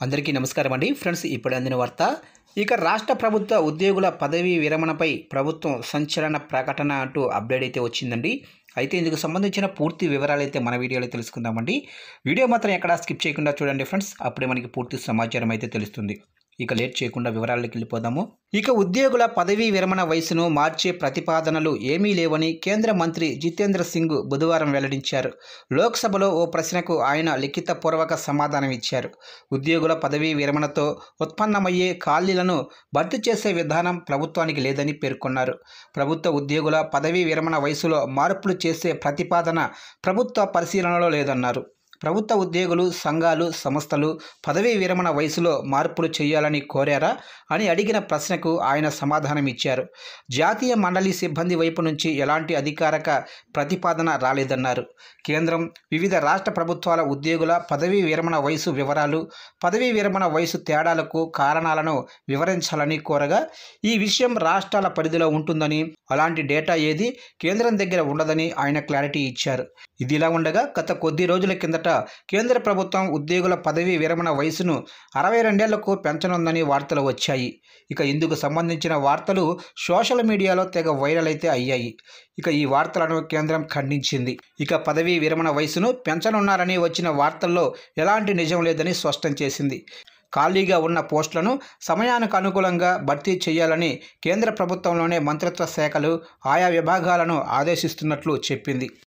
అందరికీ నమస్కారం అండి ఫ్రెండ్స్. ఇప్పుడు అందిన వార్త. ఇక రాష్ట్ర ప్రభుత్వ ఉద్యోగుల పదవీ విరమణపై ప్రభుత్వం సంచలన ప్రకటన అంటూ అప్డేట్ అయితే వచ్చిందండి. అయితే ఇందుకు సంబంధించిన పూర్తి వివరాలు అయితే మన వీడియోలో తెలుసుకుందామండి. వీడియో మాత్రం ఎక్కడా స్కిప్ చేయకుండా చూడండి ఫ్రెండ్స్. అప్పుడే మనకి పూర్తి సమాచారం అయితే తెలుస్తుంది. ఇక లేట్ చేయకుండా వివరాల్లోకి వెళ్ళిపోదాము. ఇక ఉద్యోగుల పదవీ విరమణ వయసును మార్చే ప్రతిపాదనలు ఏమీ లేవని కేంద్ర మంత్రి జితేంద్ర సింగ్ బుధవారం వెల్లడించారు. లోక్సభలో ఓ ప్రశ్నకు ఆయన లిఖితపూర్వక సమాధానం ఇచ్చారు. ఉద్యోగుల పదవీ విరమణతో ఉత్పన్నమయ్యే ఖాళీలను భర్తీ చేసే విధానం ప్రభుత్వానికి లేదని పేర్కొన్నారు. ప్రభుత్వ ఉద్యోగుల పదవీ విరమణ వయసులో మార్పులు చేసే ప్రతిపాదన ప్రభుత్వ పరిశీలనలో లేదన్నారు. ప్రభుత్వ ఉద్యోగులు, సంఘాలు, సంస్థలు పదవీ విరమణ వయసులో మార్పులు చేయాలని కోరారా అని అడిగిన ప్రశ్నకు ఆయన సమాధానం ఇచ్చారు. జాతీయ మండలి సిబ్బంది వైపు నుంచి ఎలాంటి అధికారిక ప్రతిపాదన రాలేదన్నారు. కేంద్రం వివిధ రాష్ట్ర ప్రభుత్వాల ఉద్యోగుల పదవీ విరమణ వయసు వివరాలు, పదవీ విరమణ వయసు తేడాలకు కారణాలను వివరించాలని కోరగా ఈ విషయం రాష్ట్రాల పరిధిలో ఉంటుందని, అలాంటి డేటా ఏది కేంద్రం దగ్గర ఉండదని ఆయన క్లారిటీ ఇచ్చారు. ఇదిలా ఉండగా గత కొద్ది రోజుల కిందట కేంద్ర ప్రభుత్వం ఉద్యోగుల పదవీ విరమణ వయసును 62 ఏళ్లకు పెంచనుందని వార్తలు వచ్చాయి. ఇక ఇందుకు సంబంధించిన వార్తలు సోషల్ మీడియాలో తెగ వైరల్ అయితే అయ్యాయి. ఇక ఈ వార్తలను కేంద్రం ఖండించింది. ఇక పదవీ విరమణ వయసును పెంచనున్నారని వచ్చిన వార్తల్లో ఎలాంటి నిజం లేదని స్పష్టం చేసింది. ఖాళీగా ఉన్న పోస్టులను సమయానికి అనుకూలంగా భర్తీ చేయాలని కేంద్ర ప్రభుత్వంలోనే మంత్రిత్వ శాఖలు ఆయా విభాగాలను ఆదేశిస్తున్నట్లు చెప్పింది.